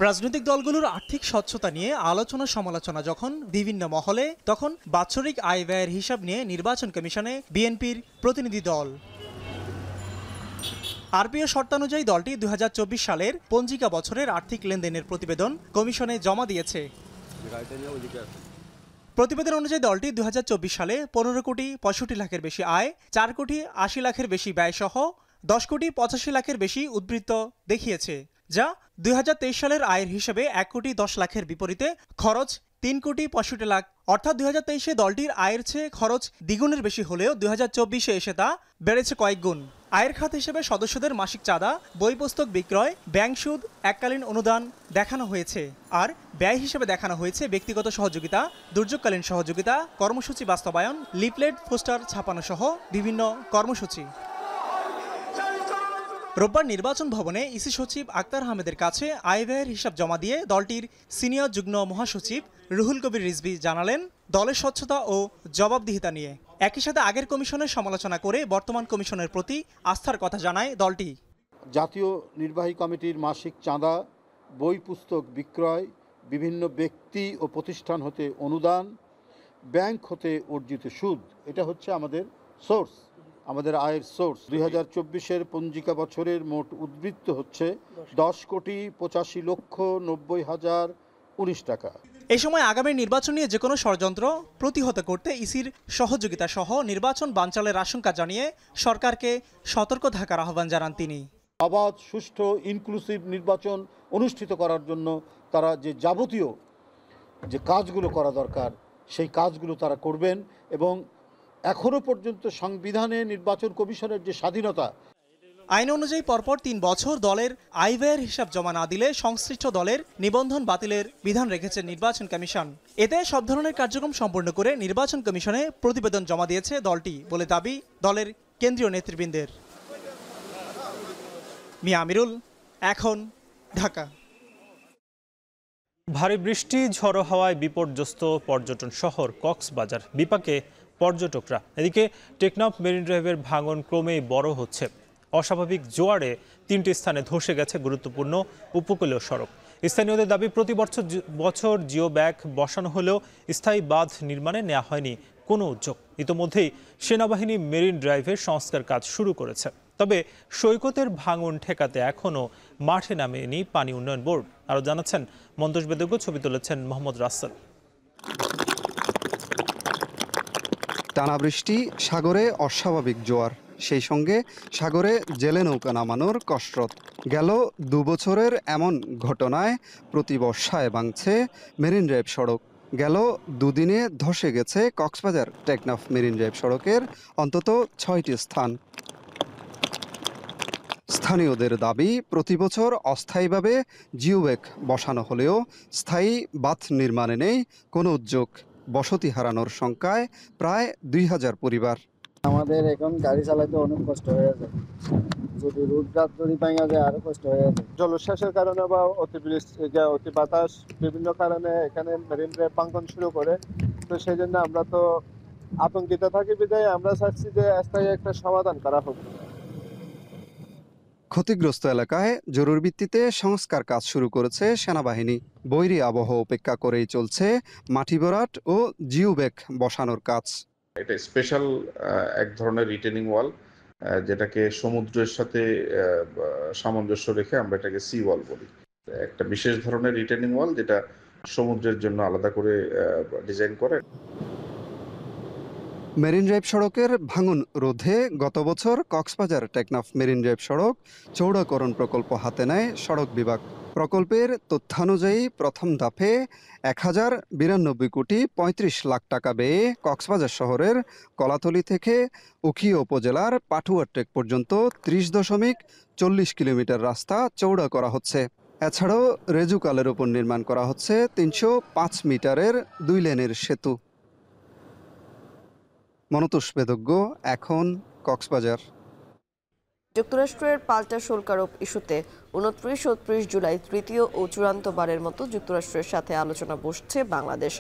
রাজনৈতিক দলগুলোর আর্থিক স্বচ্ছতা নিয়ে আলোচনা সমালোচনা যখন বিভিন্ন মহলে, তখন বাৎসরিক আয় ব্যয়ের হিসাব নিয়ে নির্বাচন কমিশনে বিএনপির প্রতিনিধি দল। আরপিও শর্তানুযায়ী দলটি ২০২৪ সালের পঞ্জিকা বছরের আর্থিক লেনদেনের প্রতিবেদন কমিশনে জমা দিয়েছে। প্রতিবেদন অনুযায়ী দলটি ২০২৪ সালে ১৫ কোটি ৬৫ লাখের বেশি আয়, ৪ কোটি ৮০ লাখের বেশি ব্যয় সহ ১০ কোটি ৮৫ লাখের বেশি উদ্বৃত্ত দেখিয়েছে, যা ২০২৩ সালের আয়ের হিসেবে ১ কোটি ১০ লাখের বিপরীতে খরচ ৩ কোটি ৬৫ লাখ। অর্থাৎ ২০২৩-এ দলটির আয়ের চেয়ে খরচ দ্বিগুণের বেশি হলেও ২০২৪-এ এসে তা বেড়েছে কয়েক গুণ। আয়ের খাত হিসেবে সদস্যদের মাসিক চাঁদা, বই পুস্তক বিক্রয়, ব্যাংক সুদ, এককালীন অনুদান দেখানো হয়েছে। আর ব্যয় হিসেবে দেখানো হয়েছে ব্যক্তিগত সহযোগিতা, দুর্যোগকালীন সহযোগিতা, কর্মসূচি বাস্তবায়ন, লিফলেট, পোস্টার ছাপানো সহ বিভিন্ন কর্মসূচি। রোববার নির্বাচন ভবনে ইসি সচিব আক্তার আহমেদের কাছে আয় ব্যয়ের হিসাব জমা দিয়ে দলটির সিনিয়র যুগ্ম মহাসচিব রুহুল কবির রিজভী জানালেন দলের স্বচ্ছতা ও জবাবদিহিতা নিয়ে। একই সাথে আগের কমিশনের সমালোচনা করে বর্তমান কমিশনের প্রতি আস্থার কথা জানায় দলটি। জাতীয় নির্বাহী কমিটির মাসিক চাঁদা, বই পুস্তক বিক্রয়, বিভিন্ন ব্যক্তি ও প্রতিষ্ঠান হতে অনুদান, ব্যাংক হতে অর্জিত সুদ, এটা হচ্ছে আমাদের সোর্স, আমাদের আয়ের সোর্স। ২০২৪-এর পঞ্জিকা বছরের মোট উদ্বৃত্ত হচ্ছে ১০ কোটি ৮৫ লক্ষ ৯০ হাজার ১৯ টাকা। এই সময় আগামী নির্বাচন নিয়ে যে কোনো ষড়যন্ত্র প্রতিহত করতে ইসির সহযোগিতা সহ নির্বাচন বানচালের আশঙ্কা জানিয়ে সরকারকে সতর্ক থাকার আহ্বান জানান তিনি। অবাধ, সুষ্ঠু, ইনক্লুসিভ নির্বাচন অনুষ্ঠিত করার জন্য তারা যে যাবতীয় যে কাজগুলো করা দরকার সেই কাজগুলো তারা করবেন এবং এখনো পর্যন্ত সংবিধানে নির্বাচন কমিশনের যে স্বাধীনতা, আইন অনুযায়ী পরপর ৩ বছর দলের আয় ব্যয়ের হিসাব জমা না দিলে সংশ্লিষ্ট দলের নিবন্ধন বাতিলের বিধান রেখেছে নির্বাচন কমিশন। এতে সব ধরনের কার্যক্রম সম্পন্ন করে নির্বাচন কমিশনে প্রতিবেদন জমা দিয়েছে দলটি বলে দাবি দলের কেন্দ্রীয় নেতৃবৃন্দের। মিয়া আমিরুল, এখন, ঢাকা। ভারী বৃষ্টি, ঝড়ো হাওয়ায় বিপর্যস্ত পর্যটন শহর কক্সবাজার, বিপাকে পর্যটকরা। এদিকে টেকনাফ মেরিন ড্রাইভের ভাঙন ক্রমেই বড় হচ্ছে। অস্বাভাবিক জোয়ারে ৩টি স্থানে ধসে গেছে গুরুত্বপূর্ণ উপকূলীয় সড়ক। স্থানীয়দের দাবি, প্রতি বছর জিও ব্যাগ বসানো হলেও স্থায়ী বাঁধ নির্মাণে নেওয়া হয়নি কোনো উদ্যোগ। ইতোমধ্যেই সেনাবাহিনী মেরিন ড্রাইভের সংস্কার কাজ শুরু করেছে। তবে সৈকতের ভাঙন ঠেকাতে এখনও মাঠে নামেনি পানি উন্নয়ন বোর্ড। আরও জানাচ্ছেন মন্তোষ বেদজ্ঞ, ছবি তুলেছেন মোহাম্মদ রাসেল। টানা বৃষ্টি, সাগরে অস্বাভাবিক জোয়ার, সেই সঙ্গে সাগরে জেলে নৌকা নামানোর কসরত। গেল 2 বছরের এমন ঘটনায় প্রতি বর্ষায় ভাঙছে মেরিন ড্রাইভ সড়ক। গেল 2 দিনে ধসে গেছে কক্সবাজার টেকনাফ মেরিন ড্রাইভ সড়কের অন্তত 6টি স্থান। স্থানীয়দের দাবি, প্রতি বছর অস্থায়ীভাবে জিওব্যাগ বসানো হলেও স্থায়ী বাঁধ নির্মাণে নেই কোনো উদ্যোগ। বসতি হারানোর সংখ্যায় প্রায় 2000 পরিবার। আমাদের এখন গাড়ি চালাতে অনেক কষ্ট হয়ে যায়, যদি রোডঘাট যদি ভাঙা যায় আরো কষ্ট হয়ে যায়। জলোচ্ছ্বাসের কারণে বা অতি বাতাস বিভিন্ন কারণে এখানে মেরিন ড্রাইভ ভাঙন শুরু করে, তো সেই জন্য আমরা তো আতঙ্কিত থাকি, বিধায় আমরা চাচ্ছি যে স্থায়ী একটা সমাধান করা হোক। ক্ষতিগ্রস্ত এলাকায় জরুরি ভিত্তিতে সংস্কার কাজ শুরু করেছে সেনাবাহিনী। বৈরী আবহাওয়া উপেক্ষা করেই চলছে মাটি ভরাট ও জিওব্যাগ বসানোর কাজ। এটা স্পেশাল এক ধরনের রিটেনিং ওয়াল, যেটাকে সমুদ্রের সাথে সামঞ্জস্য রেখে আমরা এটাকে সি ওয়াল বলি। একটা বিশেষ ধরনের রিটেনিং ওয়াল যেটা সমুদ্রের জন্য আলাদা করে ডিজাইন করে। মেরিন ড্রাইভ সড়কের ভাঙন রোধে গত বছর কক্সবাজার টেকনাফ মেরিন ড্রাইভ সড়ক চৌড়াকরণ প্রকল্প হাতে নেয় সড়ক বিভাগ। প্রকল্পের তথ্যানুযায়ী প্রথম ধাপে 1092 কোটি 35 লাখ টাকা ব্যয়ে কক্সবাজার শহরের কলাতলী থেকে উখিয়া উপজেলার পাটুয়ারটেক পর্যন্ত 30.40 কিলোমিটার রাস্তা চৌড়া করা হচ্ছে। এছাড়াও রেজুকালের উপর নির্মাণ করা হচ্ছে 305 মিটারের 2 লেনের সেতু। মনতোষ বেদজ্ঞ, এখন কক্সবাজার। যুক্তরাষ্ট্রের পাল্টা শুল্ক আরোপ ইস্যুতে 29-30 জুলাই তৃতীয় ও চূড়ান্তবারের মতো যুক্তরাষ্ট্রের সাথে আলোচনা বসছে বাংলাদেশ।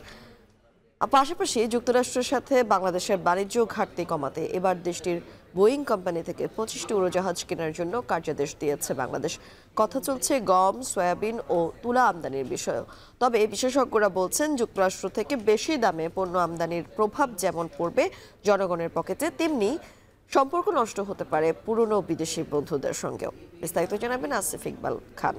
পাশাপাশি যুক্তরাষ্ট্রের সাথে বাংলাদেশের বাণিজ্য ঘাটতি কমাতে এবার দেশটির বোয়িং কোম্পানি থেকে 25টি উড়োজাহাজ কেনার জন্য কার্যাদেশ দিয়েছে বাংলাদেশ। কথা চলছে গম, সয়াবিন ও তুলা আমদানির বিষয়ে। তবে বিশেষজ্ঞরা বলছেন, যুক্তরাষ্ট্র থেকে বেশি দামে পণ্য আমদানির প্রভাব যেমন পড়বে জনগণের পকেটে, তেমনি সম্পর্ক নষ্ট হতে পারে পুরনো বিদেশি বন্ধুদের সঙ্গেও। বিস্তারিত জানাবেন আসিফ ইকবাল খান।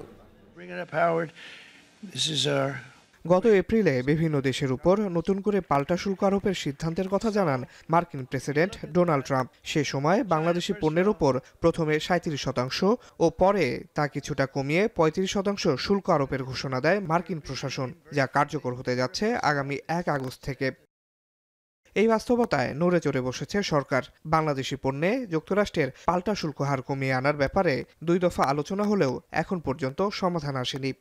গত এপ্রিলে বিভিন্ন দেশের উপর নতুন করে পাল্টা শুল্ক আরোপের সিদ্ধান্তের কথা জানান মার্কিন প্রেসিডেন্ট ডোনাল্ড ট্রাম্প। সে সময় বাংলাদেশি পণ্যের উপর প্রথমে 37% ও পরে তা কিছুটা কমিয়ে 35% শুল্ক আরোপের ঘোষণা দেয় মার্কিন প্রশাসন, যা কার্যকর হতে যাচ্ছে আগামী 1 আগস্ট থেকে। এই বাস্তবতায় নড়ে চড়ে বসেছে সরকার। বাংলাদেশি পণ্যে যুক্তরাষ্ট্রের পাল্টা শুল্ক হার কমিয়ে আনার ব্যাপারে 2 দফা আলোচনা হলেও এখন পর্যন্ত সমাধান আসেনি।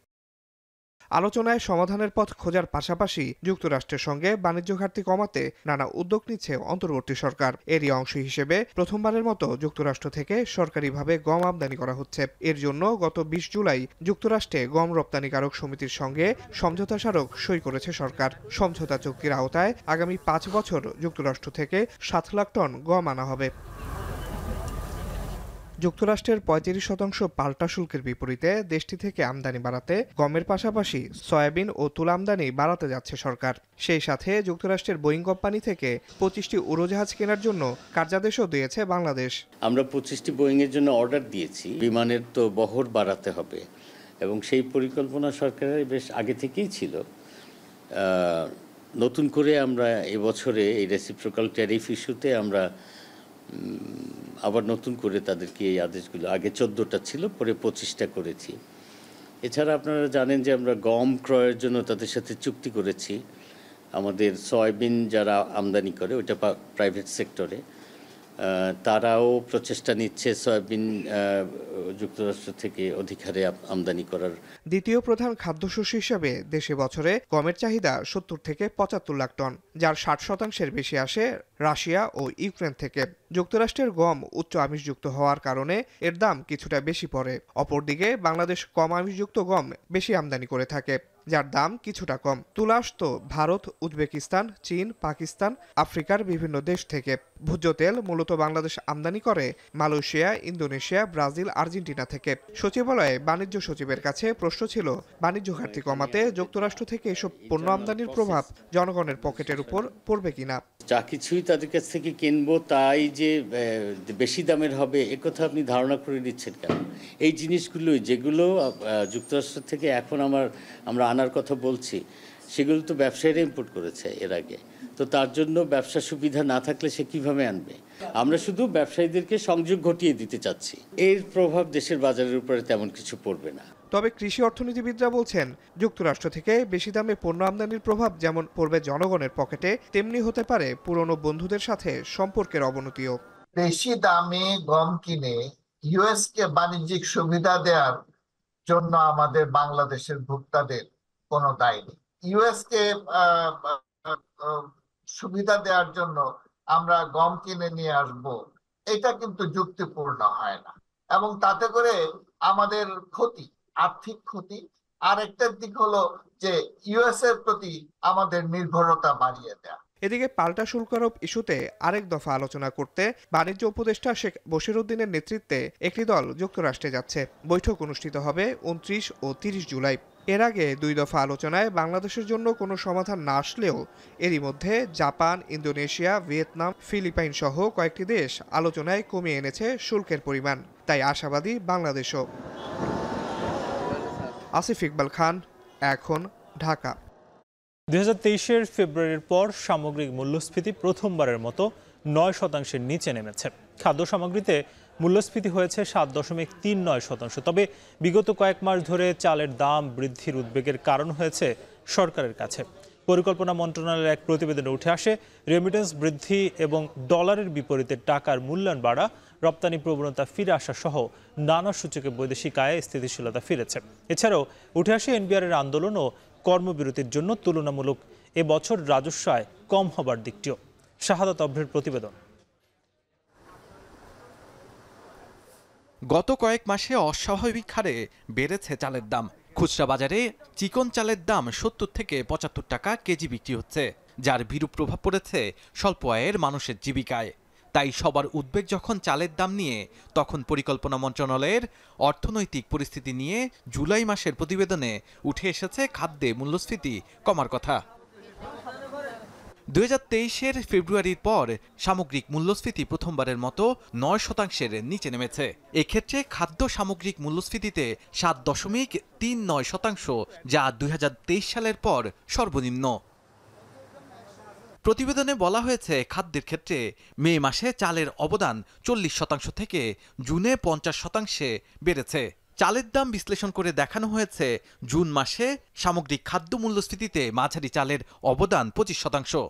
আলোচনায় সমাধানের পথ খোঁজার পাশাপাশি যুক্তরাষ্ট্রের সঙ্গে বাণিজ্য ঘাটতি কমাতে নানা উদ্যোগ নিচ্ছে অন্তর্বর্তী সরকার। এরই অংশ হিসেবে প্রথমবারের মতো যুক্তরাষ্ট্র থেকে সরকারিভাবে গম আমদানি করা হচ্ছে। এর জন্য গত 20 জুলাই যুক্তরাষ্ট্রে গম রপ্তানিকারক সমিতির সঙ্গে সমঝোতা স্মারক সই করেছে সরকার। সমঝোতা চুক্তির আওতায় আগামী 5 বছর যুক্তরাষ্ট্র থেকে 7 লাখ টন গম আনা হবে। যুক্তরাষ্ট্রের 35% পাল্টা শুল্কের বিপরীতে দেশটি থেকে আমদানি বাড়াতে গমের পাশাপাশি সয়াবিন ও তুলা আমদানি বাড়াতে যাচ্ছে সরকার। সেই সাথে যুক্তরাষ্ট্রের বোয়িং কোম্পানি থেকে 25টি উড়োজাহাজ কেনার জন্য কার্যাদেশও দিয়েছে বাংলাদেশ। আমরা 25টি বোয়িংয়ের জন্য অর্ডার দিয়েছি। বিমানের তো বহর বাড়াতে হবে এবং সেই পরিকল্পনা সরকারের বেশ আগে থেকেই ছিল। নতুন করে আমরা এবছরে এই রেসিপ্রোকাল ট্যারিফ ইস্যুতে আমরা আবার নতুন করে তাদেরকে এই আদেশগুলো, আগে 14টা ছিল, পরে 25টা করেছি। এছাড়া আপনারা জানেন যে আমরা গম ক্রয়ের জন্য তাদের সাথে চুক্তি করেছি। আমাদের সয়াবিন যারা আমদানি করে ওইটা প্রাইভেট সেক্টরে, তারাও প্রচেষ্টা নিচ্ছে সয়াবিন যুক্তরাষ্ট্র থেকে অধিক হারে আমদানি করার। দ্বিতীয় প্রধান খাদ্যশস্য হিসাবে দেশে বছরে গমের চাহিদা 70 থেকে 75 লাখ টন, যার 60% বেশি আসে রাশিয়া ও ইউক্রেন থেকে। যুক্তরাষ্ট্রের গম উচ্চ আমিষযুক্ত হওয়ার কারণে এর দাম কিছুটা বেশি পড়ে। অপরদিকে বাংলাদেশ কম আমিষযুক্ত গম বেশি আমদানি করে থাকে, যার দাম কিছুটা কম। তুলা আসতো ভারত, উজবেকিস্তান, চীন, পাকিস্তান, আফ্রিকার বিভিন্ন দেশ থেকে। ভোজ্য তেল মূলত বাংলাদেশ আমদানি করে মালয়েশিয়া, ইন্দোনেশিয়া, ব্রাজিল, আর্জেন্টিনা থেকে। সচিবালয়ে বাণিজ্য সচিবের কাছে প্রশ্ন ছিল, বাণিজ্য ঘাটতি কমাতে যুক্তরাষ্ট্র থেকে এসব পণ্য আমদানির প্রভাব জনগণের পকেটের উপর পড়বে কিনা। যা কিছুই তাদের কাছ থেকে কিনবো তাই যে বেশি দামের হবে একথা আপনি ধারণা করে নিচ্ছেন কেন? এই জিনিসগুলোই যেগুলো যুক্তরাষ্ট্র থেকে এখন আমরা আনার কথা বলছি, সেগুলো তো ব্যবসায়ীরা ইম্পোর্ট করেছে এর আগে। তো তার জন্য ব্যবসা সুবিধা না থাকলে সে কিভাবে আনবে? আমরা শুধু ব্যবসায়ীদেরকে সংযোগ ঘটিয়ে দিতে চাচ্ছি। এর প্রভাব দেশের বাজারের উপরে তেমন কিছু পড়বে না। তবে কৃষি অর্থনীতিবিদরা বলছেন, যুক্তরাষ্ট্র থেকে বেশি দামে পণ্য আমদানির প্রভাব যেমন পড়বে জনগণের পকেটে, তেমনি হতে পারে পুরনো বন্ধুদের সাথে সম্পর্কের অবনতিও। বেশি দামে গম কিনে ইউএস কে বাণিজ্যিক সুবিধা দেওয়ার জন্য আমাদের বাংলাদেশের ভোক্তাদের কোনো দায় নেই। ইউএস কে সুবিধা দেওয়ার জন্য আমরা গম কিনে নিয়ে আসব, এটা কিন্তু যুক্তিপূর্ণ হয় না, এবং তাতে করে আমাদের ক্ষতি, আর্থিক ক্ষতি। আর একটা দিক হলো যে ইউএস এর প্রতি আমাদের নির্ভরতা বাড়িয়ে দেয়া। এদিকে পাল্টা শুল্ক আরোপ ইস্যুতে আরেক দফা আলোচনা করতে বাণিজ্য উপদেষ্টা শেখ বশিরউদ্দিনের নেতৃত্বে একটি দল যুক্তরাষ্ট্রে যাচ্ছে। বৈঠক অনুষ্ঠিত হবে 29 ও 30 জুলাই। এর আগে 2 দফা আলোচনায় বাংলাদেশের জন্য কোনো সমাধান না আসলেও এরই মধ্যে জাপান, ইন্দোনেশিয়া, ভিয়েতনাম, ফিলিপাইন সহ কয়েকটি দেশ আলোচনায় কমিয়ে এনেছে শুল্কের পরিমাণ। তাই আশাবাদী বাংলাদেশও। আসিফ ইকবাল খান, এখন, ঢাকা। 2023-এর ফেব্রুয়ারির পর সামগ্রিক মূল্যস্ফীতি প্রথমবারের মতো 9% নিচে নেমেছে। খাদ্য সামগ্রীতে মূল্যস্ফীতি হয়েছে 7.39%। তবে বিগত কয়েক মাস ধরে চালের দাম বৃদ্ধির উদ্বেগের কারণ হয়েছে সরকারের কাছে। পরিকল্পনা মন্ত্রণালয়ের এক প্রতিবেদনে উঠে আসে, রেমিটেন্স বৃদ্ধি এবং ডলারের বিপরীতে টাকার মূল্যায়ন বাড়া, রপ্তানি প্রবণতা ফিরে আসা সহ নানা সূচকে বৈদেশিক আয়ে স্থিতিশীলতা ফিরেছে। এছাড়াও উঠে আসে এনবিআরের আন্দোলন ও কর্মবিরতির জন্য তুলনামূলক এবছর রাজস্ব আয় কম হবার দিকটিও। শাহাদাত অভ্রের প্রতিবেদন। গত কয়েক মাসে অস্বাভাবিক হারে বেড়েছে চালের দাম। খুচরা বাজারে চিকন চালের দাম 70 থেকে 75 টাকা কেজি বিক্রি হচ্ছে, যার বিরূপ প্রভাব পড়েছে স্বল্প আয়ের মানুষের জীবিকায়। তাই সবার উদ্বেগ যখন চালের দাম নিয়ে, তখন পরিকল্পনা মন্ত্রণালয়ের অর্থনৈতিক পরিস্থিতি নিয়ে জুলাই মাসের প্রতিবেদনে উঠে এসেছে খাদ্যে মূল্যস্ফীতি কমার কথা। 2023-এর ফেব্রুয়ারির পর সামগ্রিক মূল্যস্ফীতি প্রথমবারের মতো 9%-এর নিচে নেমেছে। এক্ষেত্রে খাদ্য সামগ্রিক মূল্যস্ফীতিতে 7.39%, যা 2023 সালের পর সর্বনিম্ন। প্রতিবেদনে বলা হয়েছে, খাদ্যের ক্ষেত্রে মে মাসে চালের অবদান 40% থেকে জুনে 50%-এ বেড়েছে। চালের দাম বিশ্লেষণ করে দেখানো হয়েছে, জুন মাসে সামগ্রিক খাদ্য মূল্যস্ফীতিতে মাঝারি চালের অবদান 25%।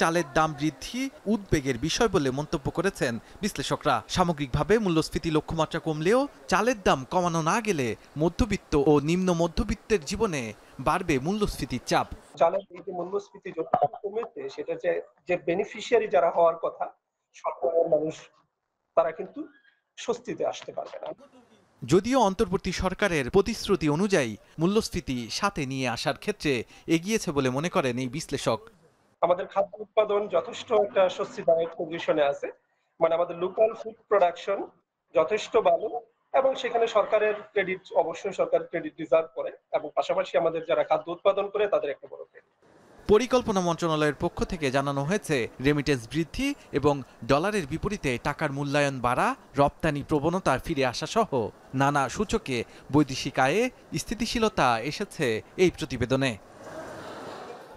চালের দাম বৃদ্ধি উদ্বেগের বিষয় বলে মন্তব্য করেছেন বিশ্লেষকরা। সামগ্রিকভাবে মূল্যস্ফীতি লক্ষ্যমাত্রা কমলেও চালের দাম কমানো না গেলে মধ্যবিত্ত ও নিম্ন মধ্যবিত্তের জীবনে বাড়বে মূল্যস্ফীতির চাপ। চালের এই যে মূল্যস্ফীতি যতটা কমেছে, সেটা যে বেনিফিশিয়ারি যারা হওয়ার কথা সাধারণ মানুষ, তারা কিন্তু স্বস্তিতে আসতে পারবে না। যদিও অন্তর্বর্তী সরকারের প্রতিশ্রুতি অনুযায়ী মূল্যস্ফীতি সাথে নিয়ে আসার ক্ষেত্রে এগিয়েছে বলে মনে করেন এই বিশ্লেষক। আমাদের খাদ্য উৎপাদন যথেষ্ট একটা স্বস্তিদায়ক পজিশনে আছে, মানে আমাদের লোকাল ফুড প্রোডাকশন যথেষ্ট ভালো, এবং সেখানে সরকারের ক্রেডিট, অবশ্যই সরকার ক্রেডিট ডিজার্ভ করে, এবং পাশাপাশি আমাদের যারা খাদ্য উৎপাদন করে তাদের একটা বড় ক্রেডিট। পরিকল্পনা মন্ত্রণালয়ের পক্ষ থেকে জানানো হয়েছে, রেমিটেন্স বৃদ্ধি এবং ডলারের বিপরীতে টাকার মূল্যায়ন বাড়া, রপ্তানি প্রবণতা ফিরে আসা সহ নানা সূচকে বৈদেশিক আয়ে স্থিতিশীলতা এসেছে এই প্রতিবেদনে।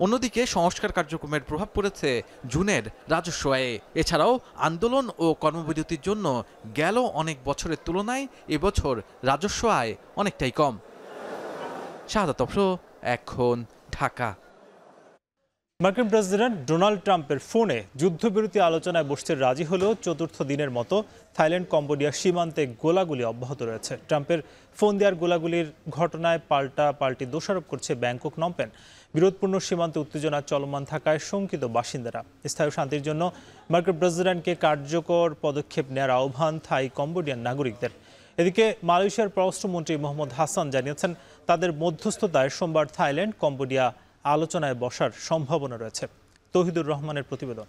অন্যদিকে সংস্কার কার্যক্রমের প্রভাব পড়েছে জুনের রাজস্ব আয়ে। এছাড়াও আন্দোলন ও কর্মবিরতির জন্য গেল অনেক বছরের তুলনায় এবছর রাজস্ব আয় অনেকটাই কম। শাহাদাত অফরো, এখন, ঢাকা। মার্কিন প্রেসিডেন্ট ডোনাল্ড ট্রাম্পের ফোনে যুদ্ধবিরতি আলোচনায় বসতে রাজি হলেও চতুর্থ দিনের মতো থাইল্যান্ড কম্বোডিয়া সীমান্তে গোলাগুলি অব্যাহত রয়েছে। ট্রাম্পের ফোন দেওয়ার গোলাগুলির ঘটনায় পাল্টি দোষারোপ করছে ব্যাংকক নমপেন। বিরোধপূর্ণ সীমান্তে উত্তেজনা চলমান থাকায় শঙ্কিত বাসিন্দারা। স্থায়ী শান্তির জন্য মার্কিন প্রেসিডেন্টকে কার্যকর পদক্ষেপ নেওয়ার আহ্বান থাই কম্বোডিয়ান নাগরিকদের। এদিকে মালয়েশিয়ার পররাষ্ট্রমন্ত্রী মোহাম্মদ হাসান জানিয়েছেন, তাদের মধ্যস্থতায় সোমবার থাইল্যান্ড কম্বোডিয়া আলোচনায় বসার সম্ভাবনা রয়েছে। তৌহিদুর রহমানের প্রতিবেদন।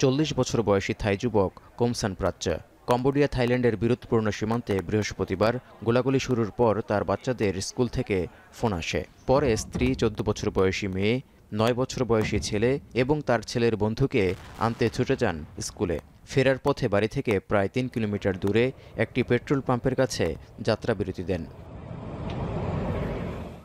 40 বছর বয়সী থাই যুবক কোমসান প্রাচ্যা কম্বোডিয়া থাইল্যান্ডের বিরোধপূর্ণ সীমান্তে বৃহস্পতিবার গোলাগুলি শুরুর পর তার বাচ্চাদের স্কুল থেকে ফোন আসে। পরে স্ত্রী, 14 বছর বয়সী মেয়ে, 9 বছর বয়সী ছেলে এবং তার ছেলের বন্ধুকে আনতে ছুটে যান স্কুলে। ফেরার পথে বাড়ি থেকে প্রায় 3 কিলোমিটার দূরে একটি পেট্রোল পাম্পের কাছে যাত্রাবিরতি দেন।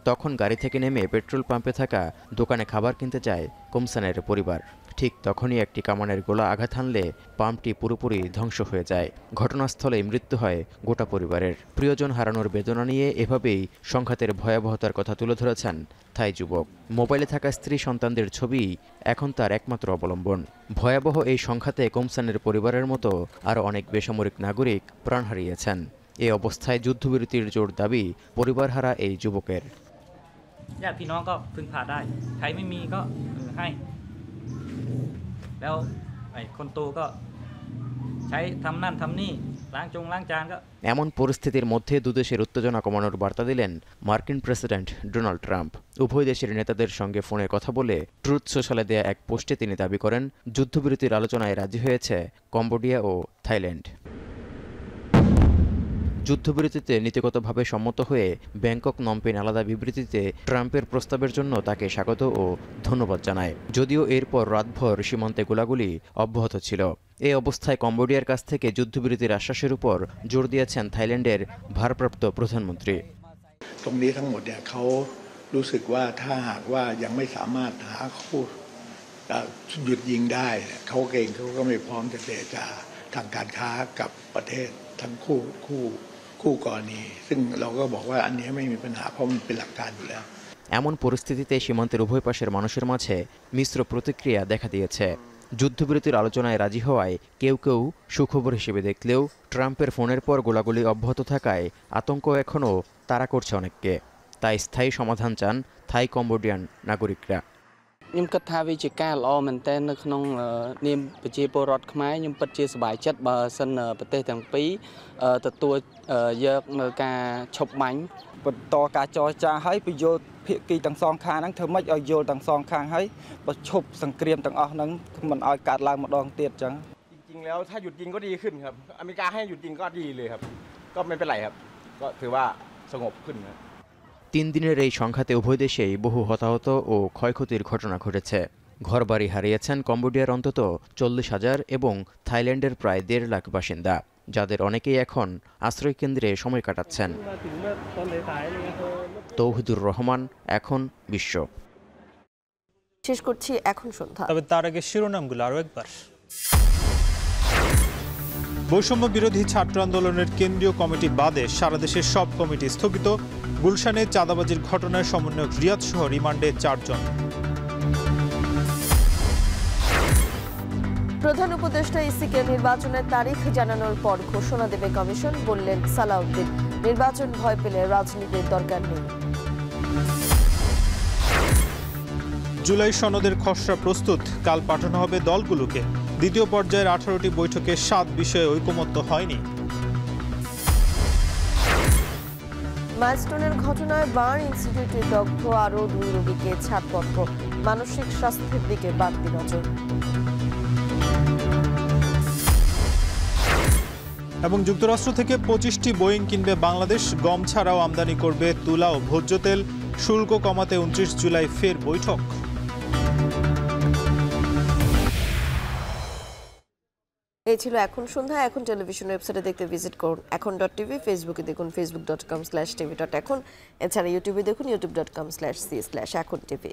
তখন গাড়ি থেকে নেমে পেট্রোল পাম্পে থাকা দোকানে খাবার কিনতে যায় কমসানের পরিবার। ঠিক তখনই একটি কামানের গোলা আঘাত হানলে পাম্পটি পুরোপুরি ধ্বংস হয়ে যায়। ঘটনাস্থলেই মৃত্যু হয় গোটা পরিবারের। প্রিয়জন হারানোর বেদনা নিয়ে এভাবেই সংঘাতের ভয়াবহতার কথা তুলে ধরেছেন থাই যুবক। মোবাইলে থাকা স্ত্রী সন্তানদের ছবি এখন তার একমাত্র অবলম্বন। ভয়াবহ এই সংঘাতে কমসানের পরিবারের মতো আরও অনেক বেসামরিক নাগরিক প্রাণ হারিয়েছেন। এ অবস্থায় যুদ্ধবিরতির জোর দাবি পরিবারহারা এই যুবকের। ญาติพี่น้องก็พึ่งพาได้ใครไม่มีก็ให้แล้วไอ้คนโตก็ใช้ทำนั่นทำนี่ล้างจานก็ এমন পরিস্থিতির মধ্যে দুদেশের উত্তেজনা কমানোর বার্তা দিলেন মার্কিন প্রেসিডেন্ট ডোনাল্ড ট্রাম্প। উভয় দেশের নেতাদের সঙ্গে ফোনে কথা বলে ট্রুথ সোশ্যালে দেয়া এক পোস্টে তিনি দাবি করেন যুদ্ধবিরতির আলোচনায় রাজি হয়েছে কম্বোডিয়া ও থাইল্যান্ড। যুদ্ধবিরতিতে নীতিগতভাবে সম্মত হয়ে ব্যাংকক নমপেন আলাদা বিবৃতিতে ট্রাম্পের প্রস্তাবের জন্য তাকে স্বাগত ও ধন্যবাদ জানায়। যদিও এরপর রাতভর সীমান্তে গোলাগুলি অব্যাহত ছিল। এই অবস্থায় কম্বোডিয়ার কাছ থেকে যুদ্ধবিরতির আশ্বাসের উপর জোর দিয়েছেন থাইল্যান্ডের ভারপ্রাপ্ত প্রধানমন্ত্রী। ตรงนี้ทั้งหมดเนี่ยเขารู้สึกว่าถ้าหากว่ายังไม่สามารถหาคู่หยุดยิงได้เขาเองเขาก็ไม่พร้อมจะเจรจาทางการค้ากับประเทศทั้งคู่กรณีซึ่งเราก็บอกว่าอันนี้ไม่มีปัญหาเพราะมันเป็นหลักการอยู่แล้ว এমন পরিস্থিতিতে সীমান্তের উভয় পাশের মানুষের মাঝে মিশ্র প্রতিক্রিয়া দেখা দিয়েছে। যুদ্ধবিরতির আলোচনায় রাজি হওয়ায় কেউ কেউ সুখবর হিসেবে দেখলেও ট্রাম্পের ফোনের পর গোলাগুলি অব্যাহত থাকায় আতঙ্ক এখনও তাড়া করছে অনেককে। তাই স্থায়ী সমাধান চান থাই কম্বোডিয়ান নাগরিকরা। ខ្ញុំគិតថាវាជាការល្អមែនទែននៅក្នុងនាមប្រជាពលរដ្ឋខ្មែរខ្ញុំពិតជាសប្បាយចិត្តបើសិនប្រទេសទាំងពីរទទួលយកនៅការឈប់បាញ់បន្តការចរចាឲ្យពយល់ភាគីទាំងសងខាងហ្នឹងធ្វើម៉េចឲ្យយល់ទាំងសងខាងហើយបើឈប់សង្គ្រាមទាំងអស់ហ្នឹងមិនឲ្យកើតឡើងម្ដងទៀតអញ្ចឹងจริงๆแล้วถ้าหยุดยิงก็ดีขึ้นครับอเมริกาให้หยุดยิงก็ดีเลยครับก็ไม่เป็นไรครับก็ถือว่าสงบขึ้นครับ তিন দিনের এই সংঘাতে উভয় দেশেই বহু হতাহত ও ক্ষয়ক্ষতির ঘটনা ঘটেছে। ঘরবাড়ি হারিয়েছেন কম্বোডিয়ার অন্তত 40,000 এবং থাইল্যান্ডের প্রায় 1.5 লাখ বাসিন্দা, যাদের অনেকেই এখন আশ্রয়কেন্দ্রে সময় কাটাচ্ছেন। তৌহিদুর রহমান, এখন বিশ্ব। শেষ করছি এখন সন্ধ্যা। তবে তার আগে শিরোনামগুলো আরো একবার। বৈষম্য বিরোধী ছাত্র আন্দোলনের কেন্দ্রীয় কমিটি বাদে সারা দেশের সব কমিটি স্থগিত। গুলশানে চাঁদাবাজির ঘটনায় সমন্বয়ক রিয়াদ সহ রিমান্ডে 4 জন। প্রধান উপদেষ্টা ইসিকে নির্বাচনের তারিখ জানানোর পর ঘোষণা দেবে কমিশন, বললেন সালাউদ্দিন। নির্বাচন ভয় পেলে রাজনীতির দরকার নেই। জুলাই সনদের খসড়া প্রস্তুত, কাল পাঠানো হবে দলগুলোকে। দ্বিতীয় পর্যায়ের 18টি বৈঠকে 7 বিষয়ে ঐকমত্য হয়নি। মাইলস্টোনের ঘটনায় বার্ন ইনস্টিটিউটে দগ্ধ আরও 2 রোগীকে ছাড়পত্র, মানসিক স্বাস্থ্যের দিকে বাড়তি নজর। এবং যুক্তরাষ্ট্র থেকে 25টি বোয়িং কিনবে বাংলাদেশ। গম ছাড়াও আমদানি করবে তুলা ও ভোজ্য তেল। শুল্ক কমাতে 29 জুলাই ফের বৈঠক। এই ছিল এখন সন্ধ্যা। এখন টেলিভিশন ওয়েবসাইটে দেখতে ভিজিট করুন এখন.টিভি, ফেসবুকে দেখুন facebook.com/tv.এখন, এছাড়া ইউটিউবে দেখুন youtube.com/c/ekhonTV।